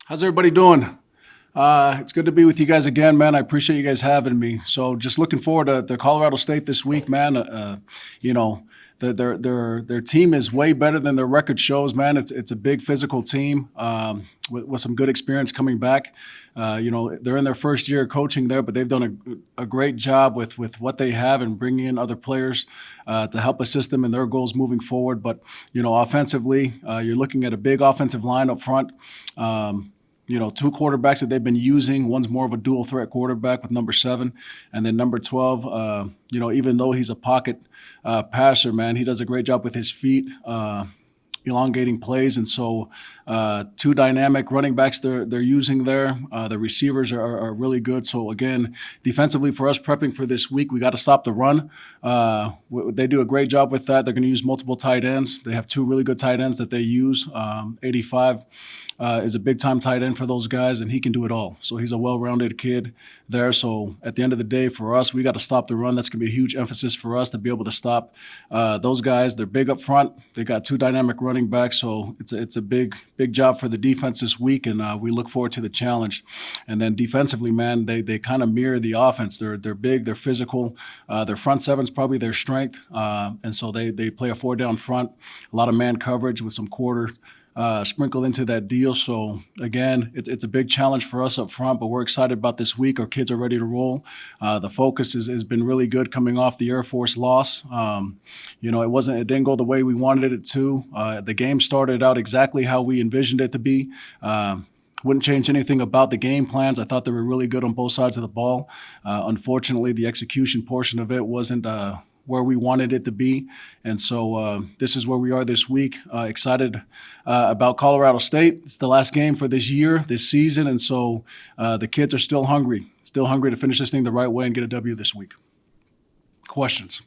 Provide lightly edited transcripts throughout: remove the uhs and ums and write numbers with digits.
How's everybody doing? It's good to be with you guys again, man. I appreciate you guys having me. So, just looking forward to Colorado State this week, man. You know, their team is way better than their record shows, man. It's a big physical team with some good experience coming back. They're in their first year of coaching there, but they've done a great job with what they have and bringing in other players to help assist them in their goals moving forward. But offensively, you're looking at a big offensive line up front. Two quarterbacks that they've been using. One's more of a dual threat quarterback with number 7, and then number 12. Even though he's a pocket passer, man, he does a great job with his feet. Elongating plays, and so two dynamic running backs they're using there. The receivers are really good. So again, defensively for us prepping for this week, we got to stop the run. They do a great job with that. They're going to use multiple tight ends. They have two really good tight ends that they use. 85 is a big time tight end for those guys, and he can do it all. So he's a well-rounded kid there. So at the end of the day, for us, we got to stop the run. That's going to be a huge emphasis for us to be able to stop those guys. They're big up front. They got two dynamic running backs, so it's a big job for the defense this week, and we look forward to the challenge. And then defensively, man, they kind of mirror the offense. They're big, they're physical. Their front seven's probably their strength, and so they play a 4 down front, a lot of man coverage with some quarter sprinkled into that deal. So again, it's a big challenge for us up front, but we're excited about this week. Our kids are ready to roll. The focus has been really good coming off the Air Force loss. It didn't go the way we wanted it to. The game started out exactly how we envisioned it to be. Wouldn't change anything about the game plans. I thought they were really good on both sides of the ball. Unfortunately, the execution portion of it wasn't where we wanted it to be. And so this is where we are this week. Excited about Colorado State. It's the last game for this year, this season. And so the kids are still hungry to finish this thing the right way and get a W this week. Questions?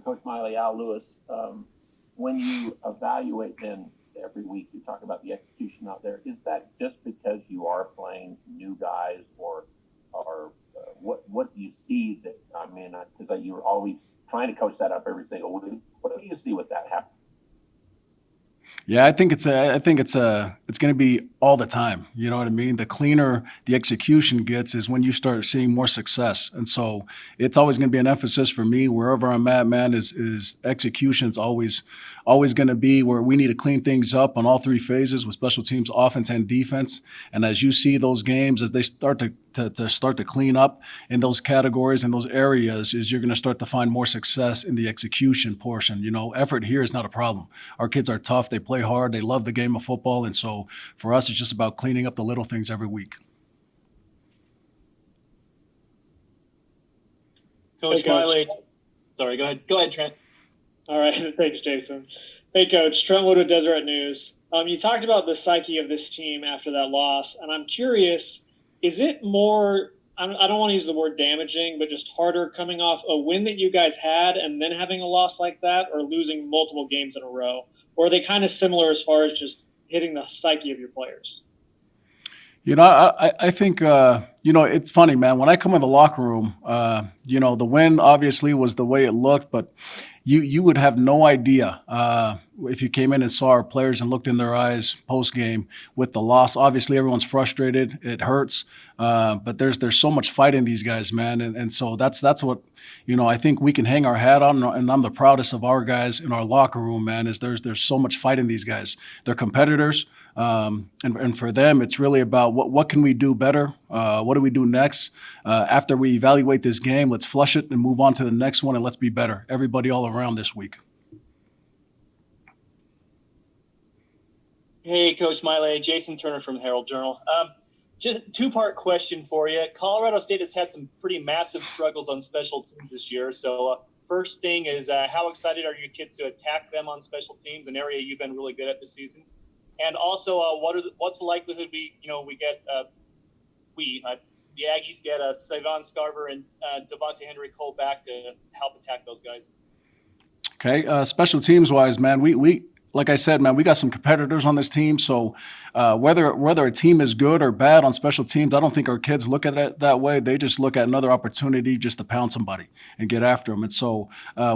Coach Maile, Al Lewis, when you evaluate then every week, you talk about the execution out there. Is that just because you are playing new guys, or what do you see that, because you were always trying to coach that up every single week. What do you see with that happen? Yeah, I think it's going to be all the time. You know what I mean? The cleaner the execution gets is when you start seeing more success. And so it's always going to be an emphasis for me wherever I'm at, man, is execution's always going to be where we need to clean things up on all three phases with special teams, offense and defense. And as you see those games, as they start to clean up in those categories and those areas, is you're going to start to find more success in the execution portion. Effort here is not a problem. Our kids are tough. They play hard. They love the game of football. And so for us, it's just about cleaning up the little things every week. Coach Maile, sorry, go ahead. Go ahead, Trent. All right, thanks, Jason. Hey, Coach, Trent Wood with Deseret News. You talked about the psyche of this team after that loss, and I'm curious, is it more, I don't want to use the word damaging, but just harder coming off a win that you guys had and then having a loss like that, or losing multiple games in a row? Or are they kind of similar as far as just hitting the psyche of your players? I think, it's funny, man. When I come in the locker room, the win obviously was the way it looked, but you would have no idea if you came in and saw our players and looked in their eyes post-game with the loss. Obviously, everyone's frustrated. It hurts. But there's so much fight in these guys, man. And so that's what, I think we can hang our hat on. And I'm the proudest of our guys in our locker room, man, is there's so much fight in these guys. They're competitors. And for them, it's really about what can we do better? What do we do next? After we evaluate this game, let's flush it and move on to the next one, and let's be better. Everybody all around this week. Hey, Coach Maile, Jason Turner from Herald Journal. Just a two-part question for you. Colorado State has had some pretty massive struggles on special teams this year. So first thing is, how excited are your kids to attack them on special teams, an area you've been really good at this season? And also, what's the likelihood the Aggies get Savon Scarver and Devontae Henry Cole back to help attack those guys? Okay, special teams wise, man, we like I said, man, we got some competitors on this team. So whether a team is good or bad on special teams, I don't think our kids look at it that way. They just look at another opportunity just to pound somebody and get after them. And so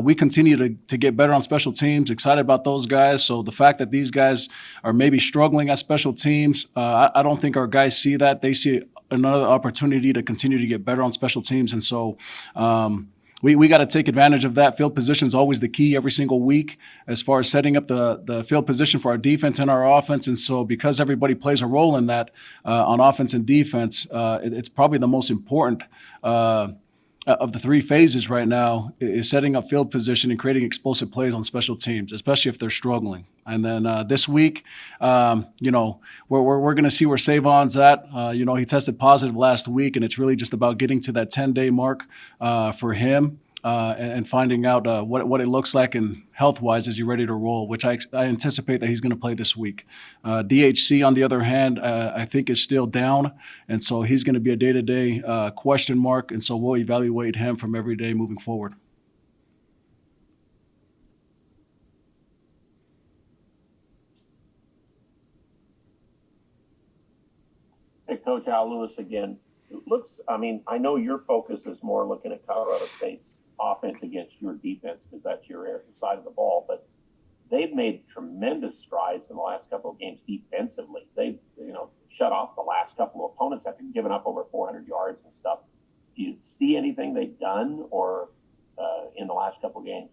we continue to get better on special teams, excited about those guys. So the fact that these guys are maybe struggling at special teams, I don't think our guys see that. They see another opportunity to continue to get better on special teams. And so we got to take advantage of that. Field position is always the key every single week as far as setting up the field position for our defense and our offense. And so because everybody plays a role in that on offense and defense, it's probably the most important of the three phases right now is setting up field position and creating explosive plays on special teams, especially if they're struggling. And then this week, we're going to see where Savon's at. He tested positive last week, and it's really just about getting to that 10-day mark for him and finding out what it looks like and health-wise is he ready to roll, which I anticipate that he's going to play this week. DHC, on the other hand, I think is still down, and so he's going to be a day-to-day question mark, and so we'll evaluate him from every day moving forward. Hey, Coach Al Lewis again. I know your focus is more looking at Colorado State's offense against your defense because that's your side of the ball, but they've made tremendous strides in the last couple of games defensively. They've, shut off the last couple of opponents after giving up over 400 yards and stuff. Do you see anything they've done or in the last couple of games?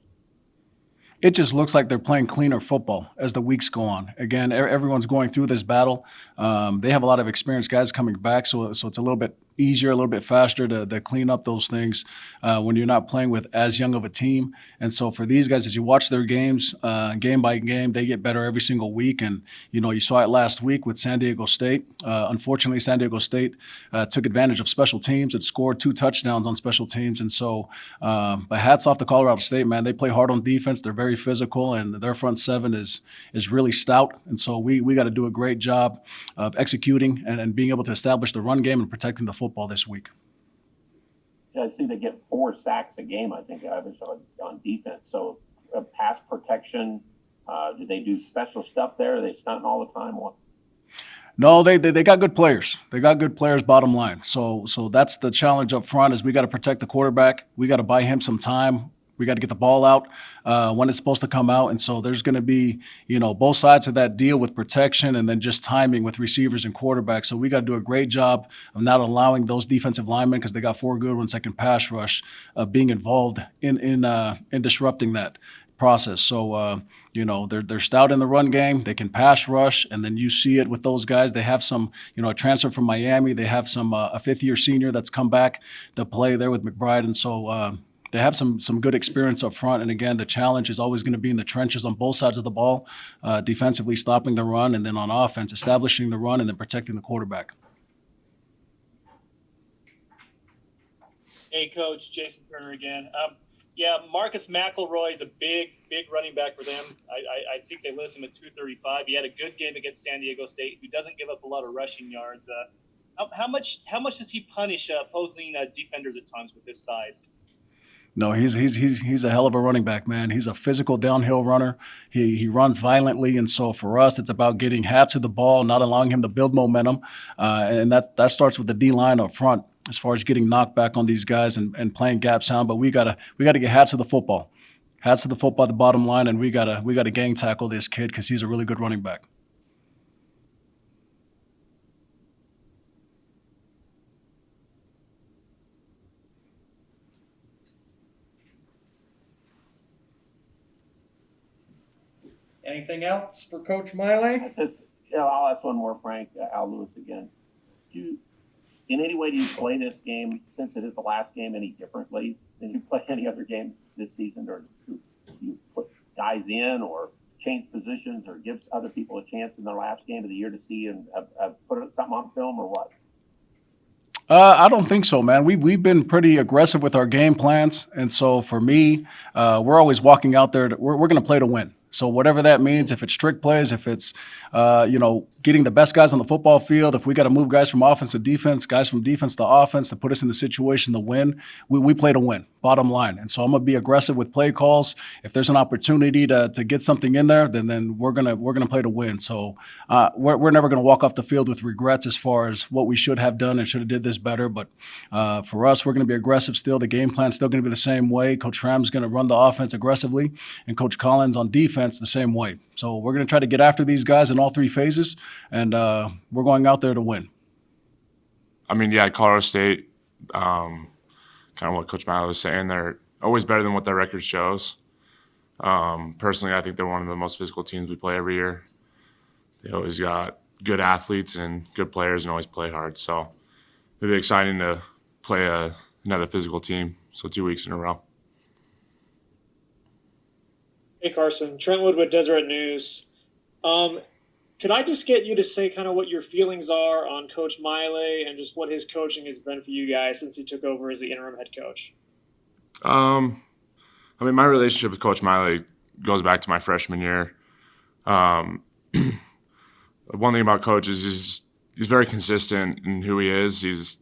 It just looks like they're playing cleaner football as the weeks go on. Again, everyone's going through this battle. They have a lot of experienced guys coming back, so it's a little bit easier, a little bit faster to clean up those things when you're not playing with as young of a team. And so for these guys, as you watch their games game by game, they get better every single week. And, you saw it last week with San Diego State. Unfortunately, San Diego State took advantage of special teams. It scored 2 touchdowns on special teams. And so but hats off to Colorado State, man. They play hard on defense. They're very physical, and their front seven is really stout. And so we got to do a great job of executing and being able to establish the run game and protecting the football this week. Yeah, I see they get 4 sacks a game, I think, average on defense. So pass protection, do they do special stuff there? Are they stunting all the time? What? No, they got good players. They got good players, bottom line. So that's the challenge up front is we got to protect the quarterback. We got to buy him some time. We got to get the ball out when it's supposed to come out. And so there's going to be, both sides of that deal with protection and then just timing with receivers and quarterbacks. So we got to do a great job of not allowing those defensive linemen, because they got 4 good ones that can pass rush, being involved in disrupting that process. So, they're stout in the run game. They can pass rush, and then you see it with those guys. They have some, a transfer from Miami. They have some a 5th-year senior that's come back to play there with McBride. And so they have some good experience up front. And again, the challenge is always going to be in the trenches on both sides of the ball, defensively stopping the run, and then on offense, establishing the run and then protecting the quarterback. Hey, Coach, Jason Turner again. Marcus McElroy is a big running back for them. I think they list him at 235. He had a good game against San Diego State, who doesn't give up a lot of rushing yards. How much does he punish opposing defenders at times with his size? No, he's a hell of a running back, man. He's a physical downhill runner. He runs violently, and so for us, it's about getting hats to the ball, not allowing him to build momentum, and that starts with the D-line up front as far as getting knocked back on these guys and playing gap sound. But we gotta get hats to the football, at the bottom line, and we gotta gang tackle this kid because he's a really good running back. Anything else for Coach Maile? I'll ask one more, Frank. Al Lewis again. In any way, do you play this game, since it is the last game, any differently than you play any other game this season? Or do you put guys in or change positions or give other people a chance in their last game of the year to see and put something on film or what? I don't think so, man. We've been pretty aggressive with our game plans. And so for me, we're always walking out there. We're going to play to win. So whatever that means, if it's trick plays, if it's, getting the best guys on the football field, if we got to move guys from offense to defense, guys from defense to offense to put us in the situation to win, we play to win. bottom line. And so I'm going to be aggressive with play calls. If there's an opportunity to get something in there, then we're gonna play to win. So we're never going to walk off the field with regrets as far as what we should have done and should have did this better. But for us, we're going to be aggressive still. The game plan's still going to be the same way. Coach Ram's going to run the offense aggressively, and Coach Collins on defense the same way. So we're going to try to get after these guys in all three phases, and we're going out there to win. I mean, yeah, Colorado State, kind of what Coach Maile was saying, they're always better than what their record shows. Personally, I think they're one of the most physical teams we play every year. They always got good athletes and good players and always play hard. So it'll be exciting to play another physical team, so 2 weeks in a row. Hey, Carson. Trent Wood with Deseret News. Could I just get you to say kind of what your feelings are on Coach Maile and just what his coaching has been for you guys since he took over as the interim head coach? I mean, my relationship with Coach Maile goes back to my freshman year. One thing about Coach is he's very consistent in who he is. He's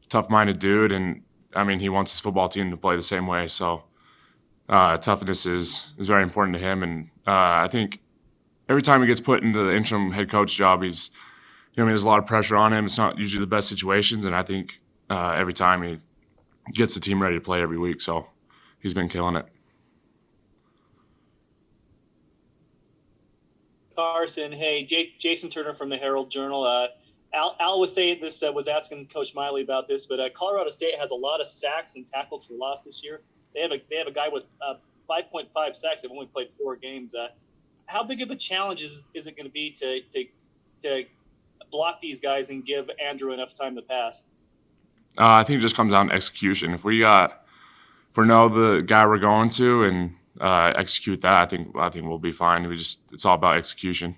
a tough-minded dude, and, I mean, he wants his football team to play the same way. So toughness is very important to him, and I think every time he gets put into the interim head coach job, there's a lot of pressure on him. It's not usually the best situations, and I think every time he gets the team ready to play every week. So he's been killing it. Carson, hey, Jason Turner from the Herald Journal. Al was saying this, was asking Coach Maile about this, but Colorado State has a lot of sacks and tackles for loss this year. They have a guy with 5.5 sacks. They've only played 4 games. How big of a challenge is it going to be to block these guys and give Andrew enough time to pass? I think it just comes down to execution. If we know the guy we're going to and execute that, I think we'll be fine. It's all about execution.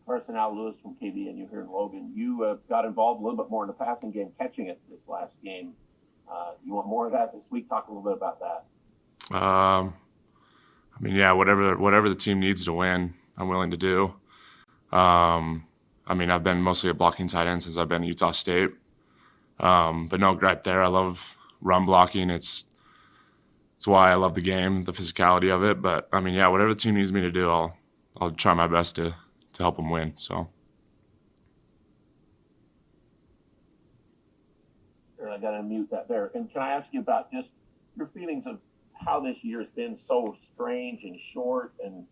Carson, Al Lewis from KBNU here in Logan. You got involved a little bit more in the passing game, catching it this last game. You want more of that this week? Talk a little bit about that. I mean, yeah, whatever the team needs to win, I'm willing to do. I mean, I've been mostly a blocking tight end since I've been at Utah State. But no, right there, I love run blocking. It's why I love the game, the physicality of it. But I mean, yeah, whatever the team needs me to do, I'll try my best to help them win. So. Sure, I got to mute that there. And can I ask you about just your feelings of how this year has been so strange and short and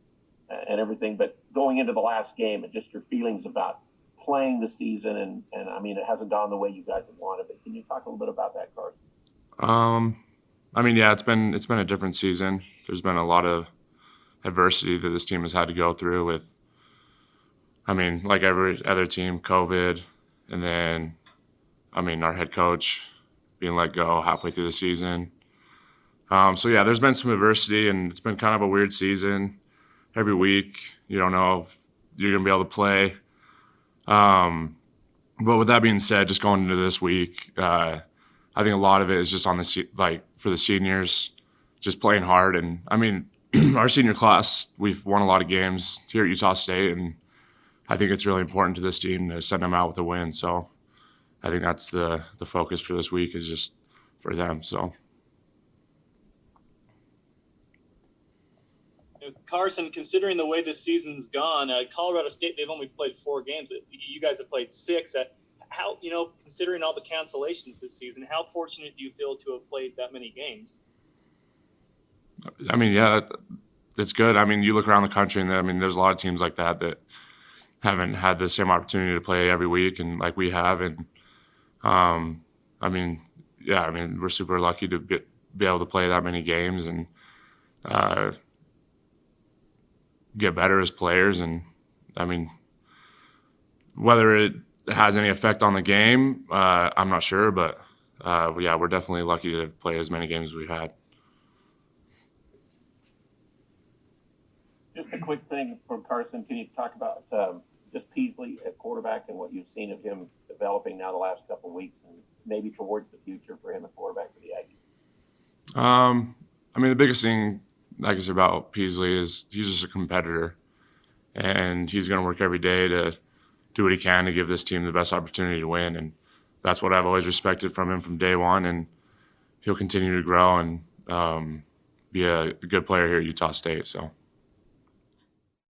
everything, but going into the last game and just your feelings about playing the season and I mean, it hasn't gone the way you guys have wanted it. Can you talk a little bit about that, Carson? I mean, yeah, it's been a different season. There's been a lot of adversity that this team has had to go through with, I mean, like every other team, COVID, and then, I mean, our head coach being let go halfway through the season. So, yeah, there's been some adversity, and it's been kind of a weird season. Every week, you don't know if you're going to be able to play. But with that being said, just going into this week, I think a lot of it is just on for the seniors, just playing hard. And, I mean, our senior class, we've won a lot of games here at Utah State, and I think it's really important to this team to send them out with a win. So I think that's the focus for this week is just for them. So. Carson, considering the way this season's gone, Colorado State, they've only played 4 games. You guys have played 6. How, considering all the cancellations this season, how fortunate do you feel to have played that many games? I mean, yeah, that's good. I mean, you look around the country and there's a lot of teams like that haven't had the same opportunity to play every week and like we have. And, I mean, yeah, I mean, we're super lucky to be able to play that many games and, get better as players. And I mean, whether it has any effect on the game, I'm not sure, but yeah, we're definitely lucky to play as many games as we've had. Just a quick thing from Carson. Can you talk about just Peasley at quarterback and what you've seen of him developing now the last couple of weeks and maybe towards the future for him at quarterback for the Aggies? I mean, the biggest thing, like I said, about Peasley is he's just a competitor, and he's going to work every day to do what he can to give this team the best opportunity to win. And that's what I've always respected from him from day one, and he'll continue to grow and be a good player here at Utah State. So.